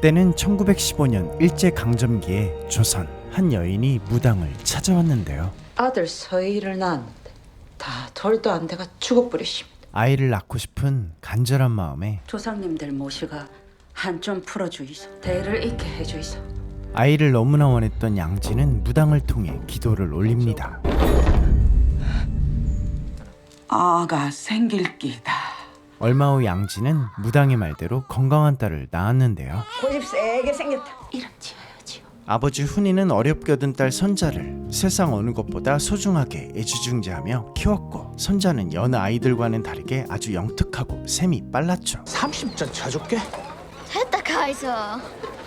때는 1915년 일제강점기에 조선 한 여인이 무당을 찾아왔는데요. 아들 서희를 낳았는데 다 돌도 안 돼가 죽어버리십니다. 아이를 낳고 싶은 간절한 마음에 조상님들 모시가 한 좀 풀어주이소. 대를 잇게 해주이소. 아이를 너무나 원했던 양지는 무당을 통해 기도를 올립니다. 아가 생길 끼다. 얼마 후 양지는 무당의 말대로 건강한 딸을 낳았는데요. 고집 세게 생겼다. 이름 지어야지요. 아버지 훈이는 어렵게 얻은 딸 선자를 세상 어느 것보다 소중하게 애지중지하며 키웠고, 선자는 여느 아이들과는 다르게 아주 영특하고 셈이 빨랐죠. 30전 쳐줄게. 됐다 가이서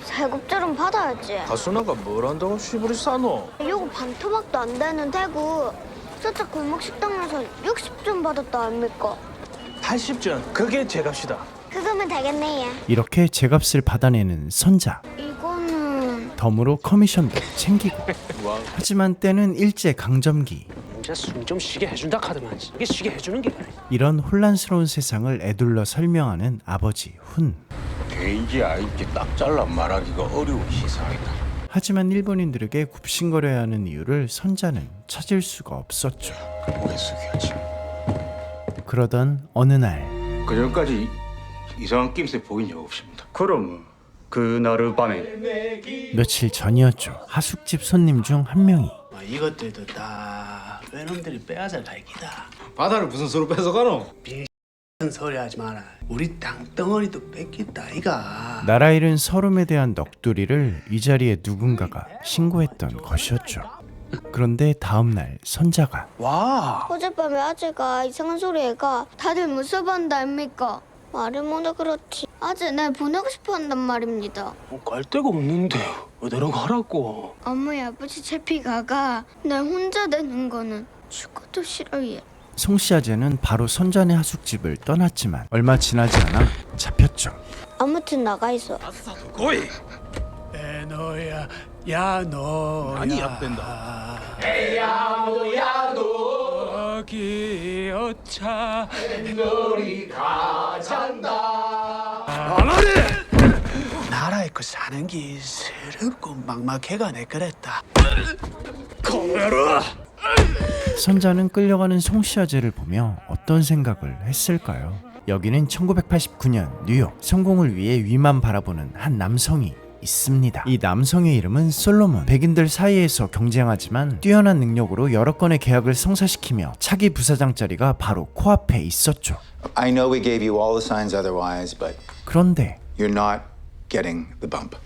세급제는 받아야지. 가수나가 뭘 한다고 시부리 싸노? 요거 반토막도 안 되는 대구 살짝 골목 식당에서 60점 받았다 아닙니까? 80전 그게 제값이다. 그거면 되겠네. 이렇게 제값을 받아내는 선자. 이거는 덤으로 커미션도 챙기고. 와, 하지만 때는 일제강점기. 이제 숨 좀 쉬게 해준다 카드만. 이게 쉬게 해주는 게 이런 혼란스러운 세상을 에둘러 설명하는 아버지 훈. 개인지 아인지 딱 잘라 말하기가 어려운 시상이다. 하지만 일본인들에게 굽신거려야 하는 이유를 선자는 찾을 수가 없었죠. 고개 숙여야지. 그러던 어느 날 그 전까지 이상한 낌새 보인 적 없습니다. 그럼 그날의 밤에 며칠 전이었죠. 하숙집 손님 중 한 명이 이것들도 다 외놈들이 빼앗아 갈 기다. 바다를 무슨 수로 뺏어가노? 큰 소리 하지 마라. 우리 땅덩어리도 뺏겼다 이가. 나라 잃은 서름에 대한 넋두리를 이 자리에 누군가가 신고했던 것이었죠. 그런데 다음날 선자가 와. 어젯밤에 아재가 이상한 소리 해가 다들 무서워한다 아닙니까? 말을 못해 그렇지 아재 날 보내고 싶어 한단 말입니다. 갈 데가 없는데 어디로 가라고. 어머니 아버지 채피가가 날 혼자 되는 거는 죽어도 싫어해. 송씨 아재는 바로 선자네 하숙집을 떠났지만 얼마 지나지 않아 잡혔죠. 아무튼 나가 있어. 고이. 에너야 야노야. 많이 약된다. 여기 어차 나라에 그 사는 게 서럽고 막막해가 내 그랬다. 선자는 끌려가는 송씨 아재를 보며 어떤 생각을 했을까요? 여기는 1989년 뉴욕. 성공을 위해 위만 바라보는 한 남성이 있습니다. 이 남성의 이름은 솔로몬. 백인들 사이에서 경쟁하지만 뛰어난 능력으로 여러 건의 계약을 성사시키며 차기 부사장 자리가 바로 코앞에 있었죠. I know we gave you all the signs otherwise, but 그런데 you're not getting the bump.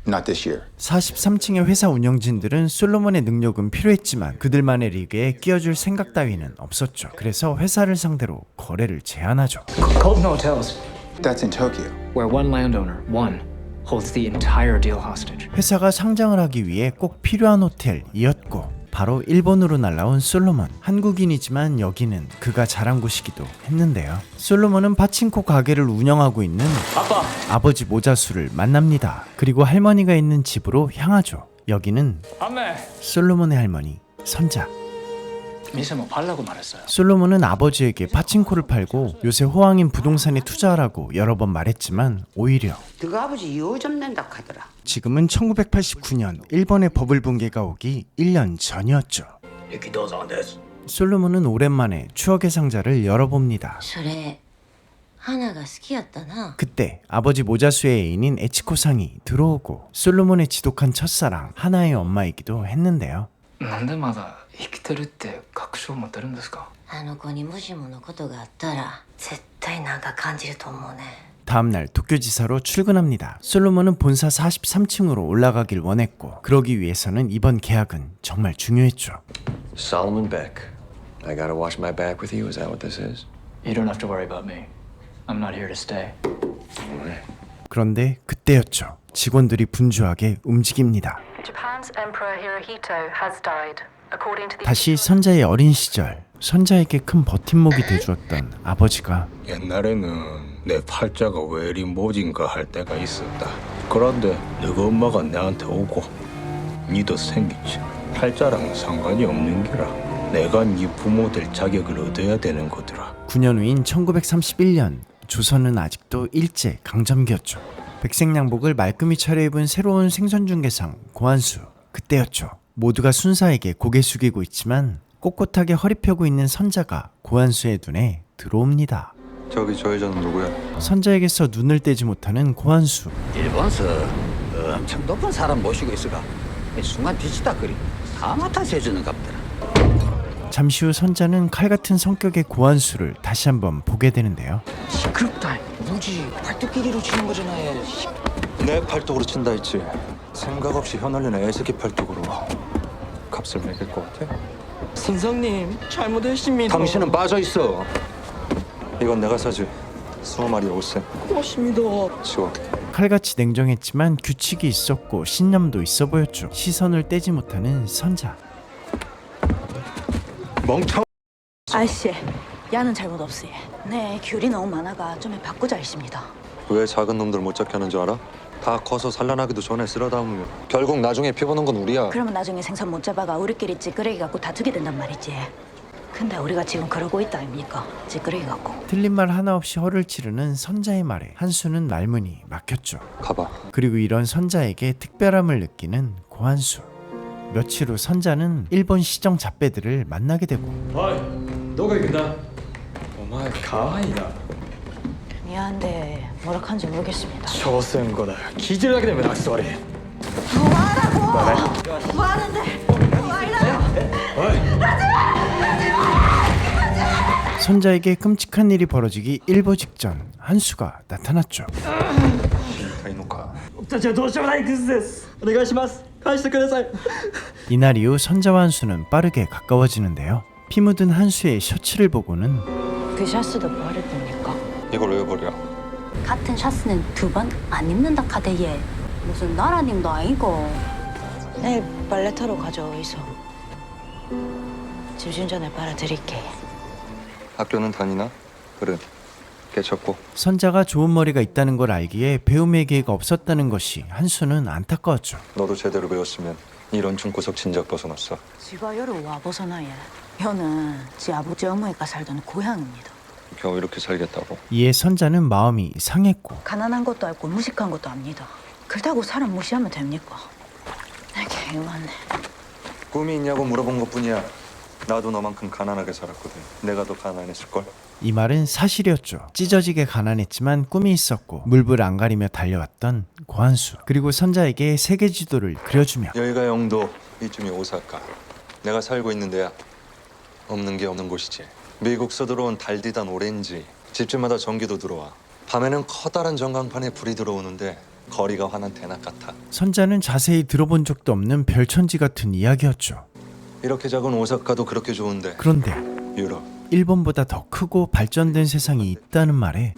Not this year. 43층의 회사 운영진들은 솔로몬의 능력은 필요했지만 그들만의 리그에 끼워줄 생각 따위는 없었죠. 그래서 회사를 상대로 거래를 제안하죠. Colton Hotels, That's in Tokyo. where one landowner, one, holds the entire deal hostage. 회사가 상장을 하기 위해 꼭 필요한 호텔이었고, 바로 일본으로 날라온 솔로몬. 한국인이지만 여기는 그가 자란 곳이기도 했는데요. 솔로몬은 파친코 가게를 운영하고 있는 아버지 모자수를 만납니다. 그리고 할머니가 있는 집으로 향하죠. 여기는 솔로몬의 할머니 선자.店も팔라고 말했어요. 솔로몬은 아버지에게 파친코를 팔고 요새 호황인 부동산에 투자하라고 여러 번 말했지만 오히려 너가 아버지 요점 낸다 하더라. 지금은 1989년 일본의 버블 붕괴가 오기 1년 전이었죠. 솔로몬은 오랜만에 추억의 상자를 열어봅니다. それ花が好きやったな。 그때 아버지 모자수의 애인인 에치코상이 들어오고 솔로몬의 지독한 첫사랑 하나의 엄마이기도 했는데요. なんでまだ生きてるって確証を持ってるんですか?あの子にもしものことがあったら絶対なんか感じると思うね。 다음날 도쿄지사로 출근합니다. 솔로몬은 본사 43층으로 올라가길 원했고, 그러기 위해서는 이번 계약은 정말 중요했죠. Solomon Beck, I gotta wash my back with you. Is that what this is? You don't have to worry about me. I'm not here to stay. 그런데 그때였죠. 직원들이 분주하게 움직입니다. Japan's Emperor Hirohito has died. According to the 다시 선자의 어린 시절, 선자에게 큰 버팀목이 돼주었던 아버지가 옛날에는 내 팔자가 왜 이리 모진가 할 때가 있었다. 그런데 너희 엄마가 내한테 오고 니도 생기지. 팔자랑 상관이 없는 기라. 내가 네 부모 될 자격을 얻어야 되는 거더라. 9년 후인 1931년, 조선은 아직도 일제 강점기였죠. 백색양복을 말끔히 차려입은 새로운 생선중개상 고한수. 그때였죠. 모두가 순사에게 고개 숙이고 있지만 꼿꼿하게 허리 펴고 있는 선자가 고한수의 눈에 들어옵니다. 저기 저 여자는 누구야? 선자에게서 눈을 떼지 못하는 고한수. 일본서 엄청 높은 사람 모시고 있어가 순간 뒤치다거리 다 맡아서 해주는 갑더라. 잠시 후 선자는 칼 같은 성격의 고한수를 다시 한번 보게 되는데요. 시끄럽다. 무지 팔뚝끼리로 치는 거잖아. 내 팔뚝으로 친다 했지. 생각 없이 휘날리는 애새끼 팔뚝으로 값을 매길 것 같아? 선생님 잘못했습니다. 당신은 빠져있어. 이건 내가 사지. 20마리 5세. 고맙습니다. 치워. 칼같이 냉정했지만 규칙이 있었고 신념도 있어 보였죠. 시선을 떼지 못하는 선자. 멍청. 아저씨, 야는 잘못 없어요. 네, 귤이 너무 많아가 좀 바꾸자 했습니다. 왜 작은 놈들 못 잡게 하는 줄 알아? 다 커서 산란하기도 전에 쓸어담으면 결국 나중에 피보는 건 우리야. 그러면 나중에 생선 못 잡아가 우리끼리 찌끄레기 갖고 다투게 된단 말이지. 근데 우리가 지금 그러고 있다 아닙니까? 찌끄레기 갖고. 틀린 말 하나 없이 허를 찌르는 선자의 말에 한수는 말문이 막혔죠. 가봐. 그리고 이런 선자에게 특별함을 느끼는 고한수. 며칠 후 선자는 일본 시정 잡배들을 만나게 되고. 너가 이긴다. 오마이 가와이다. 미안한데 뭐라 한지 모르겠습니다. 조센 거다. 기절하게 되면 악수하리. 뭐하라고? 뭐하는데? 선자에게 끔찍한 일이 벌어지기 일보 직전 한수가 나타났죠. 이날 이후 선자와 한수는 빠르게 가까워지는데요. 피 묻은 한수의 셔츠를 보고는 그 샤스도 버릴 겁니까? 이걸 왜 버려? 같은 샤스는 2번 안 입는다 카대에 무슨 나라님도 아니고. 내일 빨래터로 가져오이소. 집신 전에 빨아드릴게. 학교는 다니나? 그래. 개쳤고. 선자가 좋은 머리가 있다는 걸 알기에 배움의 기회가 없었다는 것이 한수는 안타까웠죠. 너도 제대로 배웠으면 이런 중구석 진작 벗어났어. 지가 여를 와 벗어나예. 여는 지 아버지 어머니가 살던 고향입니다. 겨우 이렇게 살겠다고. 이에 선자는 마음이 상했고 가난한 것도 알고 무식한 것도 압니다. 그렇다고 사람 무시하면 됩니까? 내게 이만해. 꿈이 있냐고 물어본 것뿐이야. 나도 너만큼 가난하게 살았거든. 내가 더 가난했을걸? 이 말은 사실이었죠. 찢어지게 가난했지만 꿈이 있었고 물불 안 가리며 달려왔던 고한수. 그리고 선자에게 세계 지도를 그려주며 여기가 영도, 이쯤이 오사카. 내가 살고 있는 데야. 없는 게 없는 곳이지. 미국서 들어온 달디단 오렌지. 집집마다 전기도 들어와. 밤에는 커다란 전광판에 불이 들어오는데 거리가 환한 대낮 같아. 선자는 자세히 들어본 적도 없는 별천지 같은 이야기였죠. 이렇게 작은 오사카도 그렇게 좋은데. 그런데 유럽, 일본보다 더 크고 발전된 세상이 있다는 말에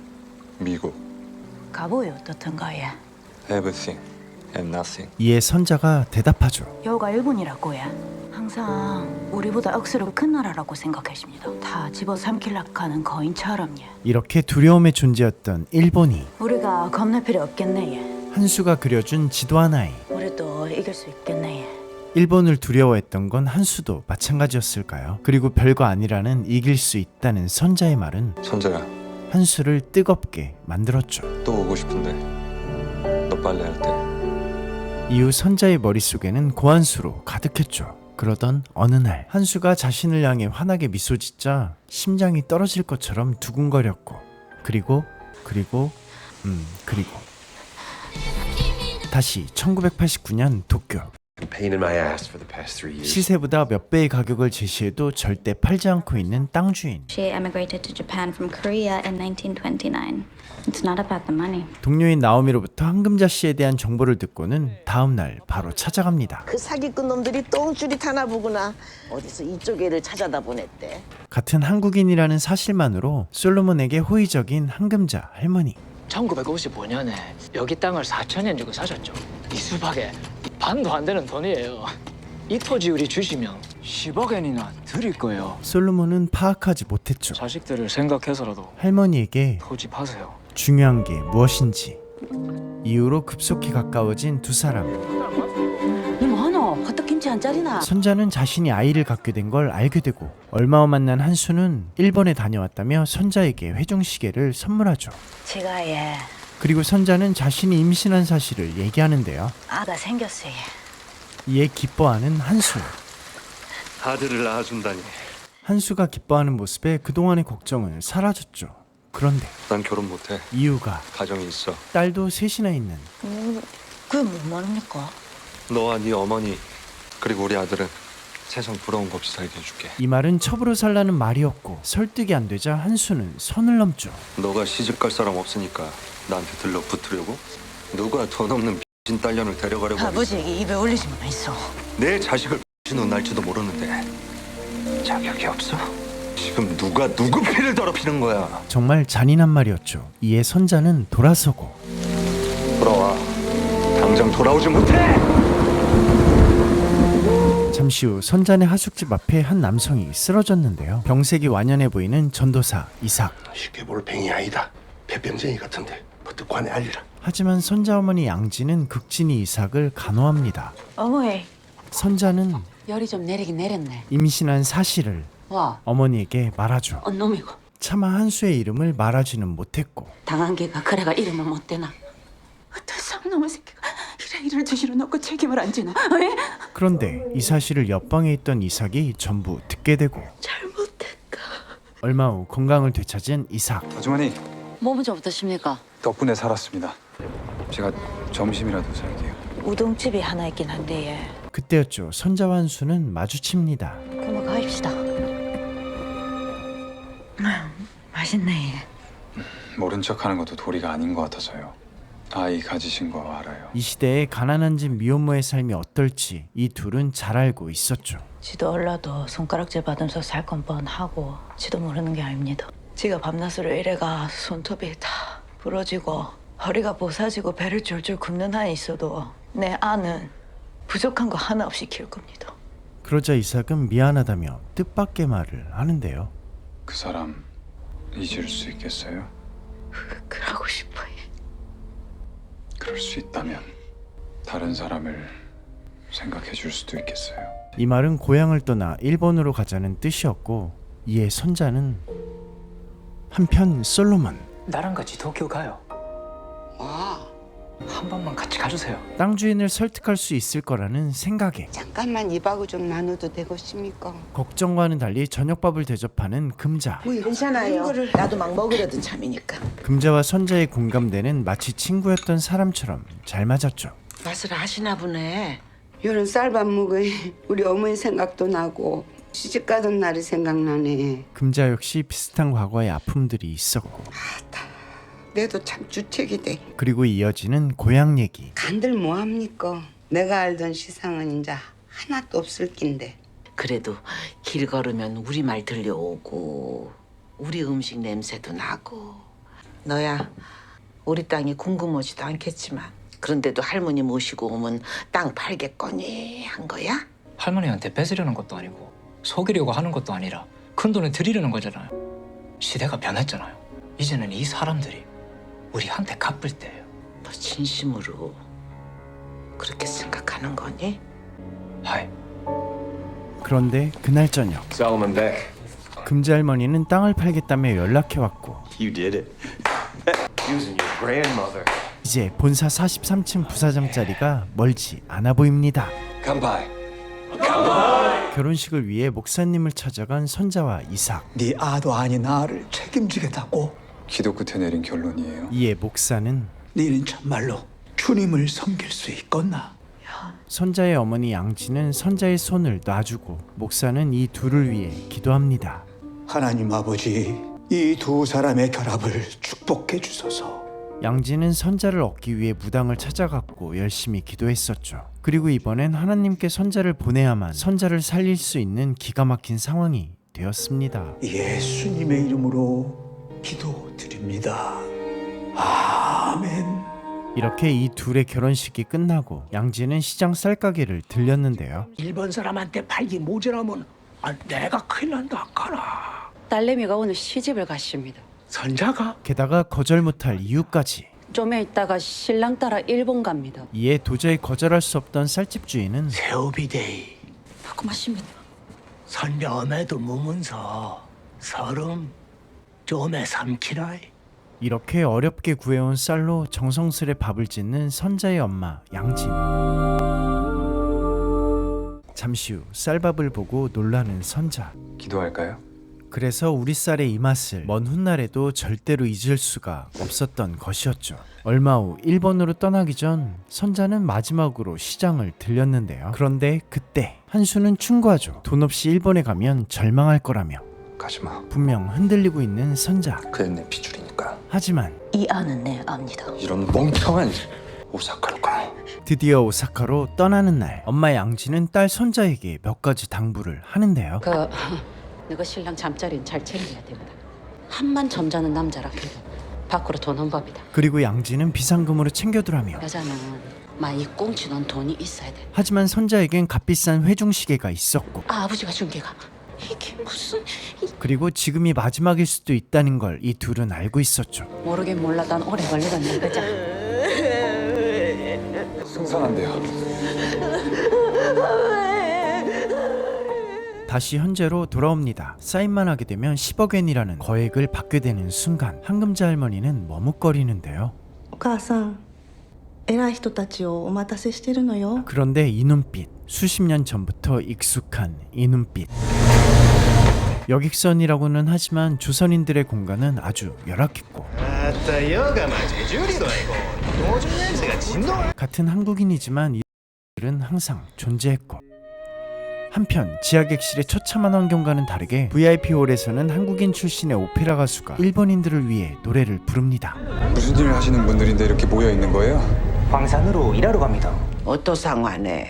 미국. 가보요 어떻던가예. Everything and nothing. 이에 선자가 대답하죠. 여가 일본이라고 해. 항상 우리보다 억수로 큰 나라라고 생각했습니다. 다 집어삼킬라 하는 거인처럼 예. 이렇게 두려움의 존재였던 일본이 우리가 겁낼 필요 없겠네 예. 한수가 그려준 지도 하나에 우리도 이길 수 있겠네 예. 일본을 두려워했던 건 한수도 마찬가지였을까요? 그리고 별거 아니라는 이길 수 있다는 선자의 말은 선자야, 한수를 뜨겁게 만들었죠. 또 오고 싶은데 너 빨래할 때. 이후 선자의 머릿속에는 고한수로 가득했죠. 그러던 어느 날 한수가 자신을 향해 환하게 미소 짓자 심장이 떨어질 것처럼 두근거렸고 그리고 다시 1989년 도쿄. 시세보다 몇 배의 가격을 제시해도 절대 팔지 않고 있는 땅 주인. She emigrated to Japan from Korea in 1929. It's not about the money. 동료인 나오미로부터 황금자 씨에 대한 정보를 듣고는 다음 날 바로 찾아갑니다. 그 사기꾼 놈들이 똥줄이 타나 보구나. 어디서 이쪽 애를 찾아다 보냈대. 같은 한국인이라는 사실만으로 솔로몬에게 호의적인 황금자 할머니. 1955년에 여기 땅을 4,000엔 주고 사셨죠. 이 수박에 반도 안 되는 돈이에요. 이 토지 우리 주시면 10억엔이나 드릴 거예요. 솔로몬은 파악하지 못했죠. 자식들을 생각해서라도 할머니에게 토지 파세요. 중요한 게 무엇인지. 이후로 급속히 가까워진 두 사람. 니 뭐하노? 호떡김치 한 짜리나? 선자는 자신이 아이를 갖게 된 걸 알게 되고 얼마 후 만난 한수는 일본에 다녀왔다며 선자에게 회중시계를 선물하죠. 제가 그리고 선자는 자신이 임신한 사실을 얘기하는데요. 아가 생겼어요. 이에 기뻐하는 한수. 아들을 낳아준다니. 한수가 기뻐하는 모습에 그동안의 걱정은 사라졌죠. 그런데 난 결혼 못해. 이유가 가정이 있어. 딸도 셋이나 있는 그게 뭐 말입니까? 너와 네 어머니 그리고 우리 아들은 세상 부러운 거 없이 살게 해줄게. 이 말은 첩으로 살라는 말이었고 설득이 안 되자 한수는 선을 넘죠. 너가 시집갈 사람 없으니까 나한테 들러붙으려고? 누가 돈 없는 빈 딸년을 데려가려고 아버지에게 입에 올리지만 있어. 내 자식을 빈으로 날지도 모르는데 자격이 없어? 지금 누가 누구 피를 더럽히는 거야? 정말 잔인한 말이었죠. 이에 선자는 돌아서고 돌아와. 당장 돌아오지 못해? 잠시 후 선자네 하숙집 앞에 한 남성이 쓰러졌는데요. 병색이 완연해 보이는 전도사 이삭. 쉽게 볼 뱅이 아니다. 폐병쟁이 같은데 버뜩 관에 알리라. 하지만 선자 어머니 양지는 극진히 이삭을 간호합니다. 어머니. 선자는 열이 좀 내리긴 내렸네. 임신한 사실을 와. 어머니에게 말하죠. 언놈이고. 차마 한수의 이름을 말하지는 못했고 당한 게가 그래가 이름을 못 대나. 어떤 쌍놈의 새끼가 이래 일을 저지러 놓고 책임을 안 지나. 왜? 그런데 이 사실을 옆방에 있던 이삭이 전부 듣게 되고 잘못했다. 얼마 후 건강을 되찾은 이삭. 아주머니 몸은 좀 어떠십니까? 덕분에 살았습니다. 제가 점심이라도 살게요. 우동집이 하나 있긴 한데 예. 그때였죠. 선자와 한수는 마주칩니다. 그만 가입시다. 맛있네. 모른 척하는 것도 도리가 아닌 것 같아서요. 아이 가지신 거 알아요. 이 시대에 가난한 집 미혼모의 삶이 어떨지 이 둘은 잘 알고 있었죠. 지도 얼라도 손가락질 받으면서 살 건 뻔하고 지도 모르는 게 아닙니다. 지가 밤낮으로 일해가 손톱이 다 부러지고 허리가 부사지고 배를 줄줄 굽는 한이 있어도 내 아는 부족한 거 하나 없이 키울 겁니다. 그러자 이삭은 미안하다며 뜻밖의 말을 하는데요. 그 사람 잊을 수 있겠어요? 그러고 싶어요. 그럴 수 있다면 다른 사람을 생각해 줄 수도 있겠어요. 이 말은 고향을 떠나 일본으로 가자는 뜻이었고 이에 선자는 한편 솔로몬 나랑 같이 도쿄 가요. 한 번만 같이 가주세요. 땅 주인을 설득할 수 있을 거라는 생각에 잠깐만 입하고 좀 나눠도 되겠습니까? 걱정과는 달리 저녁밥을 대접하는 금자. 뭐 괜찮아요. 나도 막 먹으려던 참이니까. 금자와 선자의 공감대는 마치 친구였던 사람처럼 잘 맞았죠. 맛을 아시나 보네. 요런 쌀밥 먹어 우리 어머니 생각도 나고 시집 가던 날이 생각나네. 금자 역시 비슷한 과거의 아픔들이 있었고 내도 참 주책이 돼. 그리고 이어지는 고향 얘기. 간들 뭐합니까? 내가 알던 시상은 이제 하나도 없을 낀데. 그래도 길 걸으면 우리 말 들려오고 우리 음식 냄새도 나고. 너야 우리 땅이 궁금하지도 않겠지만 그런데도 할머니 모시고 오면 땅 팔겠거니 한 거야? 할머니한테 뺏으려는 것도 아니고 속이려고 하는 것도 아니라 큰 돈을 드리려는 거잖아요. 시대가 변했잖아요. 이제는 이 사람들이 우리한테 갚을 때예요. 너 진심으로 그렇게 생각하는 거니? 하이. 그런데 그날 저녁 Solomon Beck. 금자 할머니는 땅을 팔겠다며 연락해왔고 You did it. Using your grandmother. 이제 본사 43층 부사장 자리가 멀지 않아 보입니다. Come by. 결혼식을 위해 목사님을 찾아간 선자와 이삭. 네 아도 아닌 나를 책임지겠다고? 기도 끝에 내린 결론이에요. 이에 목사는 너는 참말로 주님을 섬길 수 있겠나? 선자의 어머니 양지는 선자의 손을 놔주고 목사는 이 둘을 위해 기도합니다. 하나님 아버지, 이 두 사람의 결합을 축복해 주소서. 양지는 선자를 얻기 위해 무당을 찾아갔고 열심히 기도했었죠. 그리고 이번엔 하나님께 선자를 보내야만 선자를 살릴 수 있는 기가 막힌 상황이 되었습니다. 예수님의 이름으로 기도드립니다. 아멘. 이렇게 이 둘의 결혼식이 끝나고 양지는 시장 쌀가게를 들렸는데요. 일본 사람한테 팔기 모자라면 내가 큰일 난다 아까라. 딸내미가 오늘 시집을 가십니다. 선자가? 게다가 거절 못할 이유까지. 좀 있다가 신랑 따라 일본 갑니다. 이에 도저히 거절할 수 없던 쌀집 주인은 새우비데이 바꾸 마십니다. 선녀매도 무문서 서름 좀에 삼키라이. 이렇게 어렵게 구해온 쌀로 정성스레 밥을 짓는 선자의 엄마 양진. 잠시 후 쌀밥을 보고 놀라는 선자. 기도할까요? 그래서 우리 쌀의 이 맛을 먼 훗날에도 절대로 잊을 수가 없었던 것이었죠. 얼마 후 일본으로 떠나기 전 선자는 마지막으로 시장을 들렸는데요. 그런데 그때 한수는 충고하죠. 돈 없이 일본에 가면 절망할 거라며. 가지마. 분명 흔들리고 있는 선자. 그냥 내 핏줄이니까. 하지만 이 안은 내 압니다. 이런 멍청한 오사카로 가. 드디어 오사카로 떠나는 날, 엄마 양지는 딸 선자에게 몇 가지 당부를 하는데요. 너가 신랑 잠자리는 잘 챙겨야 된다. 한만 점잖은 남자라 해도 밖으로 돈 온 법이다. 그리고 양지는 비상금으로 챙겨두라며. 여자는 이 꽁치는 돈이 있어야 돼. 하지만 선자에겐 값비싼 회중시계가 있었고, 아버지가 준 게가 이게 무슨... 그리고 지금이 마지막일 수도 있다는 걸 이 둘은 알고 있었죠. 모르긴 몰라. 난 오래 걸리겠네. 그자. 승산한데요. 다시 현재로 돌아옵니다. 사인만 하게 되면 10억 엔이라는 거액을 받게 되는 순간 한금자 할머니는 머뭇거리는데요. お母さん、偉い人たちをお待たせしてるのよ。 그런데 이 눈빛, 수십 년 전부터 익숙한 이 눈빛. 여객선이라고는 하지만 조선인들의 공간은 아주 열악했고, 같은 한국인이지만 이들은 항상 존재했고, 한편 지하객실의 처참한 환경과는 다르게 VIP홀에서는 한국인 출신의 오페라 가수가 일본인들을 위해 노래를 부릅니다. 무슨 일을 하시는 분들인데 이렇게 모여 있는 거예요? 광산으로 일하러 갑니다. 어떤 상황에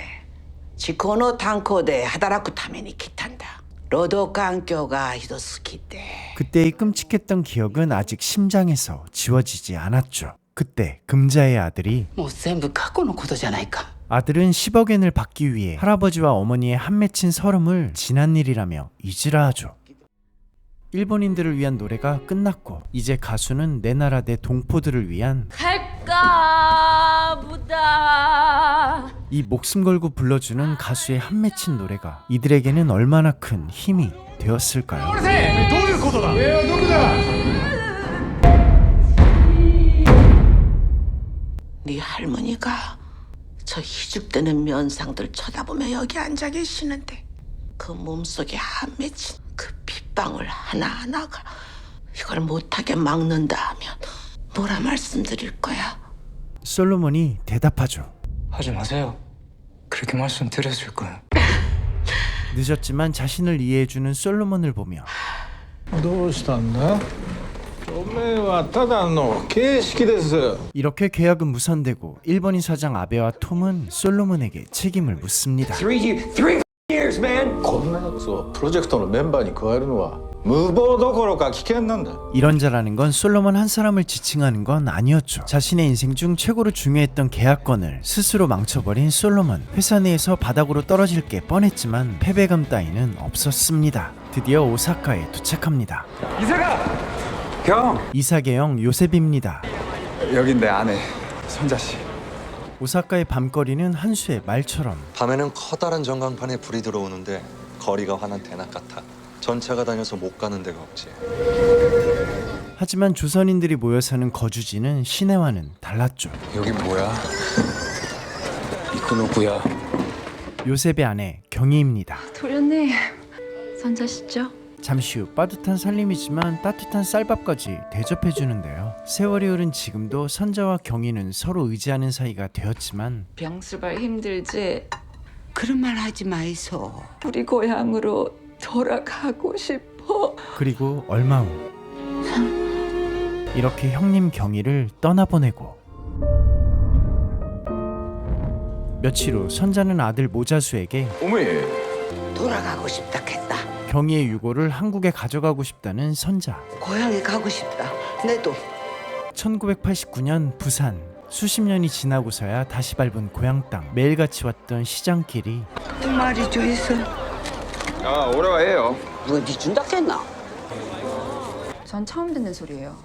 지코노 탄코데 하다라쿠 타메니 기탄다. 로도環境が ひどすぎて. 그때의 끔찍했던 기억은 아직 심장에서 지워지지 않았죠. 그때 금자의 아들이 もう全部過去のことじゃないか. 아들은 10억 엔을 받기 위해 할아버지와 어머니의 한 맺힌 서름을 지난 일이라며 잊으라 하죠. 일본인들을 위한 노래가 끝났고 이제 가수는 내 나라 내 동포들을 위한 갈까 보다. 이 목숨 걸고 불러주는 가수의 한 맺힌 노래가 이들에게는 얼마나 큰 힘이 되었을까요? 네 할머니가 저 희죽대는 면상들 쳐다보며 여기 앉아 계시는데 그 몸속에 한 맺힌 그 핏방울 하나하나가 이걸 못하게 막는다 하면 뭐라 말씀드릴 거야? 솔로몬이 대답하죠. 하지 마세요. 그렇게 말씀드렸을 거예요. 늦었지만 자신을 이해해주는 솔로몬을 보며 どうしたんだ? おめえはただの形式です. 이렇게 계약은 무산되고 일본인 사장 아베와 톰은 솔로몬에게 책임을 묻습니다. 3 years, man. こんなやつをプロジェクトのメンバーに加えるのは無謀どころか危険なんだ. 이런 자라는 건 솔로몬 한 사람을 지칭하는 건 아니었죠. 자신의 인생 중 최고로 중요했던 계약권을 스스로 망쳐버린 솔로몬. 회사 내에서 바닥으로 떨어질 게 뻔했지만 패배감 따위는 없었습니다. 드디어 오사카에 도착합니다. 이사계형 요셉입니다. 여긴 내 아내 선자 씨. 오사카의 밤거리는 한수의 말처럼 밤에는 커다란 전광판에 불이 들어오는데 거리가 환한 대낮 같아. 전차가 다녀서 못 가는 데가 없지. 하지만 조선인들이 모여 사는 거주지는 시내와는 달랐죠. 여기 뭐야? 이거 누구야? 요셉의 아내 경희입니다. 도련님, 선자시죠? 잠시 후 빠듯한 살림이지만 따뜻한 쌀밥까지 대접해주는데요. 세월이 흐른 지금도 선자와 경희는 서로 의지하는 사이가 되었지만 병수발 힘들지? 그런 말 하지 마이소. 우리 고향으로 돌아가고 싶어. 그리고 얼마 후 이렇게 형님 경희를 떠나보내고 며칠 후 선자는 아들 모자수에게 어머니. 돌아가고 싶다 했다. 경희의 유고를 한국에 가져가고 싶다는 선자. 고향에 가고 싶다. 내도. 1989년 부산. 수십 년이 지나고서야 다시 밟은 고향 땅. 매일같이 왔던 시장길이 말이 좀 있어. 아, 오래와 해요. 누가 네 준다 했나? 전 처음 듣는 소리예요.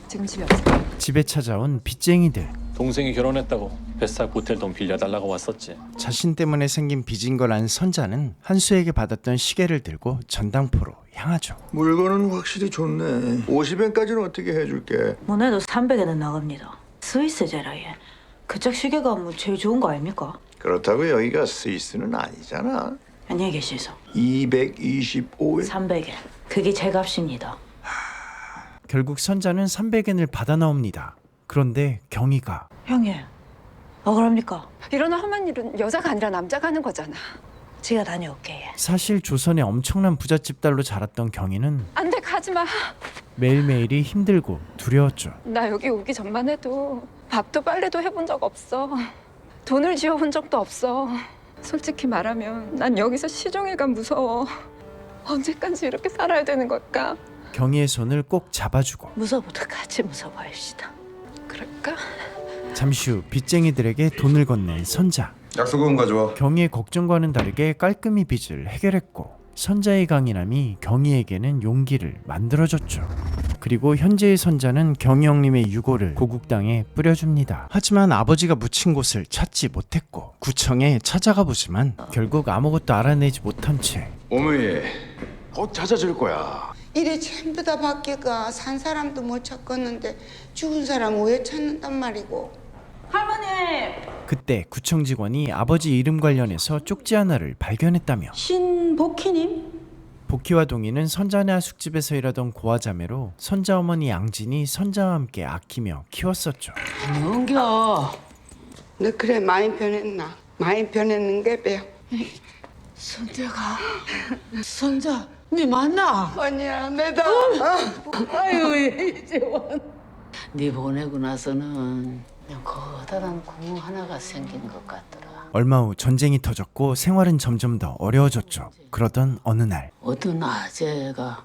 지금 집에 없어요. 집에 찾아온 빚쟁이들. 동생이 결혼했다고 뱃살 호텔 돈 빌려달라고 왔었지. 자신 때문에 생긴 빚인 걸 안 선자는 한수에게 받았던 시계를 들고 전당포로 향하죠. 물건은 확실히 좋네. 50엔까지는 어떻게 해줄게? 문에도 300에는 나갑니다. 스위스 제라에 그짝 시계가 뭐 제일 좋은 거 아닙니까? 그렇다고 여기가 스위스는 아니잖아. 안녕히 계시소. 225엔? 300엔. 그게 제 값입니다. 결국 선자는 300엔을 받아 나옵니다. 그런데 경희가 형님, 억울합니까? 이런 험한 일은 여자가 아니라 남자가 하는 거잖아. 제가 다녀올게. 사실 조선의 엄청난 부잣집 딸로 자랐던 경희는 안 돼, 가지 마. 매일매일이 힘들고 두려웠죠. 나 여기 오기 전만 해도 밥도 빨래도 해본 적 없어. 돈을 쥐어본 적도 없어. 솔직히 말하면 난 여기서 시종일관 무서워. 언제까지 이렇게 살아야 되는 걸까? 경희의 손을 꼭 잡아주고 무서워도 같이 무서워합시다. 그럴까? 잠시 후 빚쟁이들에게 돈을 건넨 선자. 약속은 가져와. 경희의 걱정과는 다르게 깔끔히 빚을 해결했고 선자의 강인함이 경희에게는 용기를 만들어줬죠. 그리고 현재의 선자는 경희 형님의 유고를 고국 땅에 뿌려줍니다. 하지만 아버지가 묻힌 곳을 찾지 못했고 구청에 찾아가 보지만 결국 아무것도 알아내지 못한 채 어머니, 곧 찾아줄 거야. 일이 전부 다 바뀌가 산 사람도 못 찾겠는데 죽은 사람 왜 찾는단 말이고. 할머니! 그때 구청 직원이 아버지 이름 관련해서 쪽지 하나를 발견했다며 신복희님? 복희와 동희는 선자네 하숙집에서 일하던 고아자매로 선자 어머니 양진이 선자와 함께 아끼며 키웠었죠. 뭔겨? 너 그래 많이 변했나? 많이 변했는 게 배요. 선자가 선자 네 맞나? 아니야 내다. 아유 이제 네 보내고 나서는 그냥 커다란 구멍 하나가 생긴 것 같더라. 얼마 후 전쟁이 터졌고 생활은 점점 더 어려워졌죠. 그러던 어느 날 어떤 아재가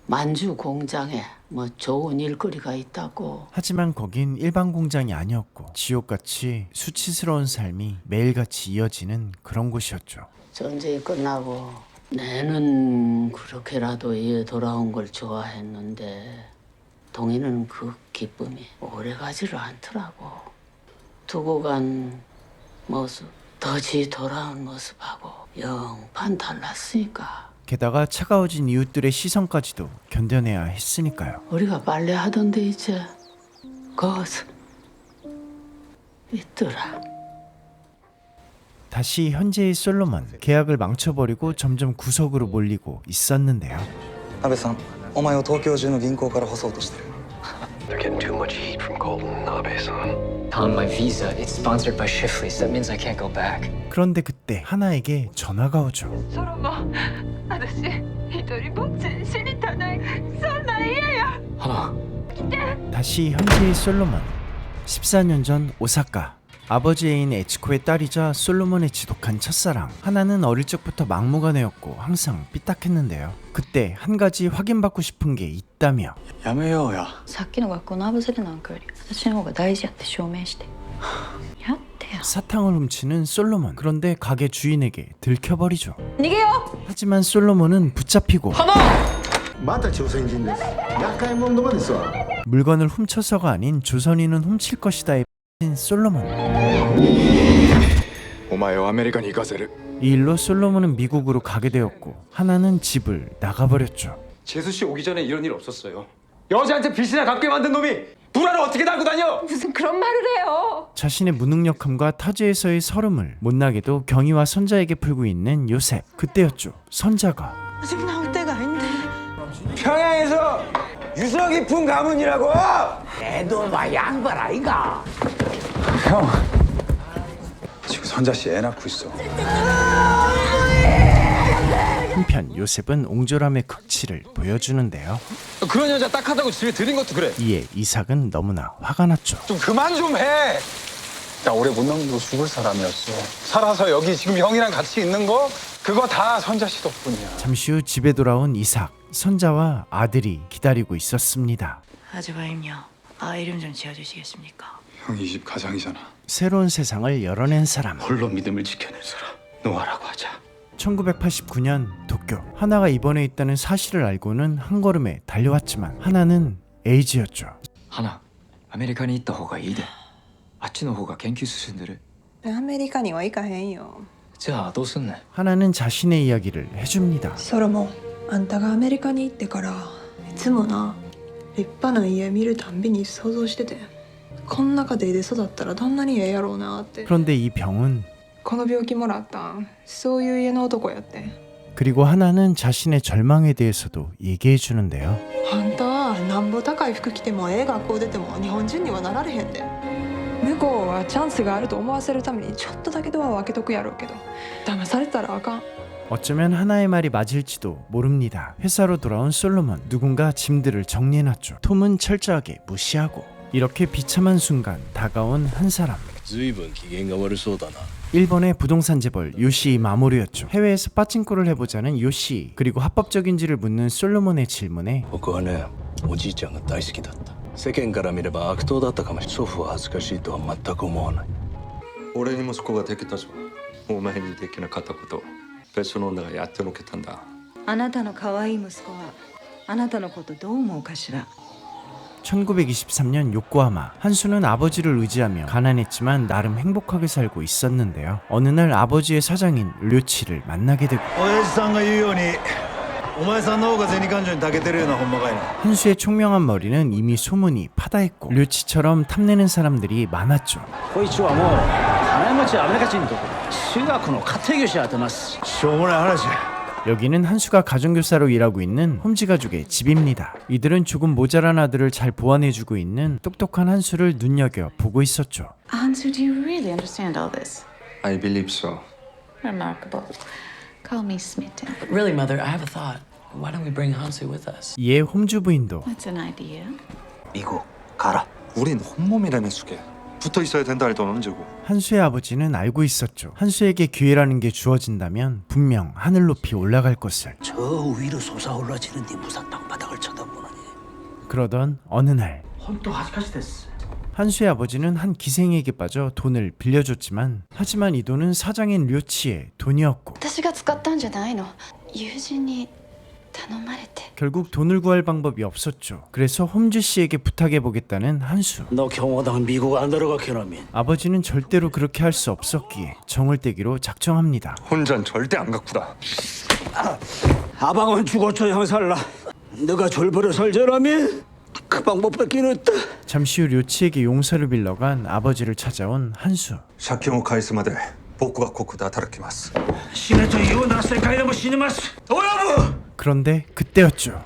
만주 공장에 뭐 좋은 일거리가 있다고. 하지만 거긴 일반 공장이 아니었고 지옥같이 수치스러운 삶이 매일같이 이어지는 그런 곳이었죠. 전쟁이 끝나고 내는 그렇게라도 얘 돌아온 걸 좋아했는데 동희는 그 기쁨이 오래가지를 않더라고. 두고 간 모습, 더지 돌아온 모습하고 영판 달랐으니까. 게다가 차가워진 이웃들의 시선까지도 견뎌내야 했으니까요. 우리가 빨래하던데 이제 거기서 있더라. 다시 현재의 솔로몬, 계약을 망쳐버리고 점점 구석으로 몰리고 있었는데요. 安部さん、お前を東京中の銀行から干そうとしてる。 They're getting too much heat from Golden, Abe-san. On my visa, it's sponsored by Shifleys. That means I can't go back. 그런데 그때 하나에게 전화가 오죠. ソロモン、私一人ぼっちに死にたない。そんなん嫌や。 하나. 다시 현재의 솔로몬. 14년 전 오사카. 아버지 애인 에치코의 딸이자 솔로몬의 지독한 첫사랑. 하나는 어릴 적부터 막무가내였고 항상 삐딱했는데요. 그때 한 가지 확인받고 싶은 게 있다며. やめようや。さっきの学校のアブズレなんかより私の方が大事やって証明して。やってよ。 사탕을 훔치는 솔로몬. 그런데 가게 주인에게 들켜버리죠. 逃げよう! 하지만 솔로몬은 붙잡히고 また朝鮮人です。厄介者どもですわ。 물건을 훔쳐서가 아닌 조선인은 훔칠 것이다에 빠진 솔로몬. お前をアメリカに行かせる。 이 일로 솔로몬은 미국으로 가게 되었고 하나는 집을 나가버렸죠. 재수 씨 오기 전에 이런 일 없었어요. 여자한테 빚이나 갚게 만든 놈이 불화를 어떻게 달고 다녀? 무슨 그런 말을 해요. 자신의 무능력함과 타지에서의 서름을 못나게도 경희와 선자에게 풀고 있는 요셉. 그때였죠. 선자가 아직 나올 때가 아닌데. 평양에서 유서 깊은 가문이라고. 애도 마 양반 아이가. 형, 지금 선자 씨 애 낳고 있어. 한편 요셉은 옹졸함의 극치를 보여주는데요. 그런 여자 딱하다고 집에 들인 것도 그래. 이에 이삭은 너무나 화가 났죠. 좀 그만 좀 해. 나 오래 못 넘기고 죽을 사람이었어. 살아서 여기 지금 형이랑 같이 있는 거 그거 다 선자 씨 덕분이야. 잠시 후 집에 돌아온 이삭. 선자와 아들이 기다리고 있었습니다. 아주바임요. 아 이름 좀 지어주시겠습니까? 형 이 집 가장이잖아. 새로운 세상을 열어낸 사람. 홀로 믿음을 지켜낸 사람. 노아라고 하자. 1989년 도쿄. 하나가 입원해 있다는 사실을 알고는 한 걸음에 달려왔지만 하나는 에이즈였죠. 하나, 아메리카에 있다方がいいで.あっちの方が研究進んでる。アメリカには行かへんよ。じゃあどうすんねん。 하나는 자신의 이야기를 해줍니다. ソロモン、あんたがアメリカに行ってからいつもな立派な家見るたんびに想像してて、こんな家庭で育ったらどんなにええやろうなって。 그런데 이 병은 この病気もらったんそういう家の男やって。 그리고 하나는 자신의 절망에 대해서도 얘기해 주는데요. あんたはなんぼ高い服着てもええ学校出ても日本人にはなられへんで。向こうはチャンスがあると思わせるためにちょっとだけドアを開けとくやろうけど、騙されたらあかん。 어쩌면 하나의 말이 맞을지도 모릅니다. 회사로 돌아온 솔로몬, 누군가 짐들을 정리해놨죠. 톰은 철저하게 무시하고. 이렇게 비참한 순간 다가온 한 사람. 随分機嫌が悪そうだな 일본의 부동산 재벌 요시 마모루였죠. 해외에서 빠찡코를 해보자는 요시, 그리고 합법적인지를 묻는 솔로몬의 질문에 僕はねおじいちゃんが大好きだった世間から見れば悪党だったかもしれない祖父は恥ずかしいとは全く思わない 俺に息子ができたぞ。お前にできなかったこと別の女がやってのけたんだ。あなたの可愛い息子はあなたのことどう思うかしら。 1923년 요코하마. 한수는 아버지를 의지하며 가난했지만 나름 행복하게 살고 있었는데요. 어느 날 아버지의 사장인 료치를 만나게 되고 親父さんが言うようにお前さんの方が銭勘定に長けてるようなほんまかいな 한수의 총명한 머리는 이미 소문이 파다했고 료치처럼 탐내는 사람들이 많았죠. こいつはもう金持ちアメリカ人と中学の家庭教師やってます。しょうもない話 여기는 한수가 가정교사로 일하고 있는 홈즈 가족의 집입니다. 이들은 조금 모자란 아들을 잘 보완해주고 있는 똑똑한 한수를 눈여겨보고 있었죠. Hansu, do you really understand all this? I believe so. Remarkable. Call me smitten. Really, Mother, I have a thought. Why don't we bring Hansu with us? 이에 홈즈 부인도 That's an idea. 미국 가라. 우린 혼몸이라는 숙에 붙어 있어야 된다 할 돈 언제고. 한수의 아버지는 알고 있었죠. 한수에게 기회라는 게 주어진다면 분명 하늘 높이 올라갈 것을. 저 위로 솟아올라지는 네 무산 땅바닥을 쳐다보느니. 그러던 어느 날 本当恥ずかしいです。 한수의 아버지는 한 기생에게 빠져 돈을 빌려줬지만 하지만 이 돈은 사장인 료치의 돈이었고 私が使ったんじゃないの。友人に頼まれて。 결국 돈을 구할 방법이 없었죠. 그래서 홈즈 씨에게 부탁해보겠다는 한수. 너 경호당 미국 안 들어가게라면. 아버지는 절대로 그렇게 할 수 없었기에 정을 떼기로 작정합니다. 혼잔 절대 안 갖구다. 아방은 죽었죠 형살라. 너가 졸부를 설제라면 그 방법밖에 없다. 잠시 후 료치에게 용서를 빌러간 아버지를 찾아온 한수. 借金を返すまで僕はここで働きます。死ねというような世界でも死にます。親分。 그런데 그때였죠.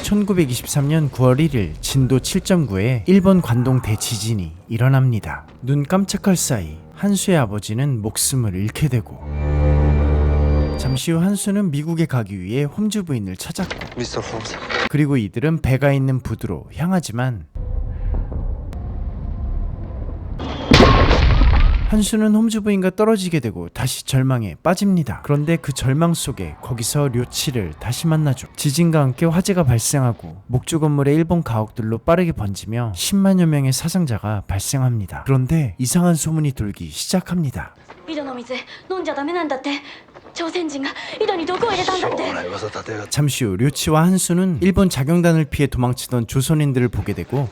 1923년 9월 1일 진도 7.9에 일본 관동 대지진이 일어납니다. 눈 깜짝할 사이 한수의 아버지는 목숨을 잃게 되고 잠시 후 한수는 미국에 가기 위해 홈즈 부인을 찾았고 미스터 홈즈. 그리고 이들은 배가 있는 부두로 향하지만 한수는 홈즈 부인과 떨어지게 되고 다시 절망에 빠집니다. 그런데 그 절망 속에 거기서 료치를 다시 만나죠. 지진과 함께 화재가 발생하고 목조 건물의 일본 가옥들로 빠르게 번지며 10만여 명의 사상자가 발생합니다. 그런데 이상한 소문이 돌기 시작합니다. 井戸の水飲んじゃダメなんだって。朝鮮人が井戸に毒を入れたんだって。 잠시 후 료치와 한수는 일본 자경단을 피해 도망치던 조선인들을 보게 되고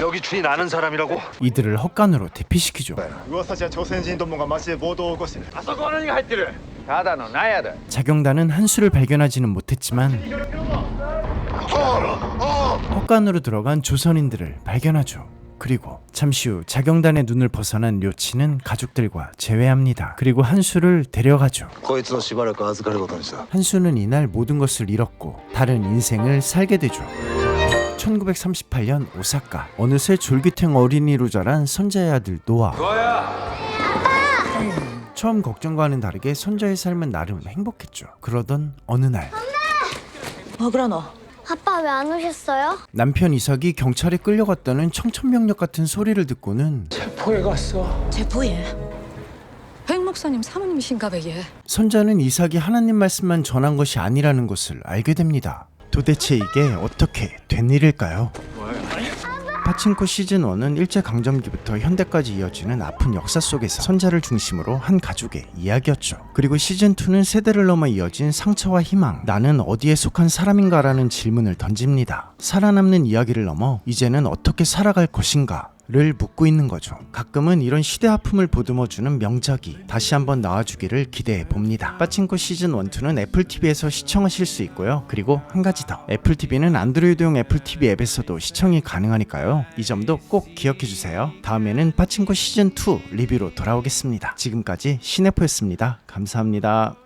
여기 주인 아는 사람이라고? 이들을 헛간으로 대피시키죠. 자경단은 한수를 발견하지는 못했지만 헛간으로 들어간 조선인들을 발견하죠. 그리고 잠시 후 자경단의 눈을 벗어난 료치는 가족들과 재회합니다. 그리고 한수를 데려가죠. 한수는 이날 모든 것을 잃었고 다른 인생을 살게 되죠. 1938년 오사카. 어느새 졸기탱 어린이로 자란 선자의 아들 노아. 처음 걱정과는 다르게 선자의 삶은 나름 행복했죠. 그러던 어느 날 아빠 왜 안 오셨어요? 남편 이삭이 경찰에 끌려갔다는 청천벽력 같은 소리를 듣고는 체포해 갔어. 체포해? 백 목사님 사모님이신가 봐 얘. 선자는 이삭이 하나님 말씀만 전한 것이 아니라는 것을 알게 됩니다. 도대체 이게 어떻게 된 일일까요? 파친코 시즌1은 일제강점기부터 현대까지 이어지는 아픈 역사 속에서 손자를 중심으로 한 가족의 이야기였죠. 그리고 시즌2는 세대를 넘어 이어진 상처와 희망, 나는 어디에 속한 사람인가 라는 질문을 던집니다. 살아남는 이야기를 넘어 이제는 어떻게 살아갈 것인가 를 묻고 있는 거죠. 가끔은 이런 시대 아픔을 보듬어주는 명작이 다시 한번 나와주기를 기대해 봅니다. 빠친코 시즌 1, 2는 애플TV에서 시청하실 수 있고요. 그리고 한 가지 더, 애플TV는 안드로이드용 애플TV 앱에서도 시청이 가능하니까요. 이 점도 꼭 기억해주세요. 다음에는 빠친코 시즌 2 리뷰로 돌아오겠습니다. 지금까지 시네포였습니다. 감사합니다.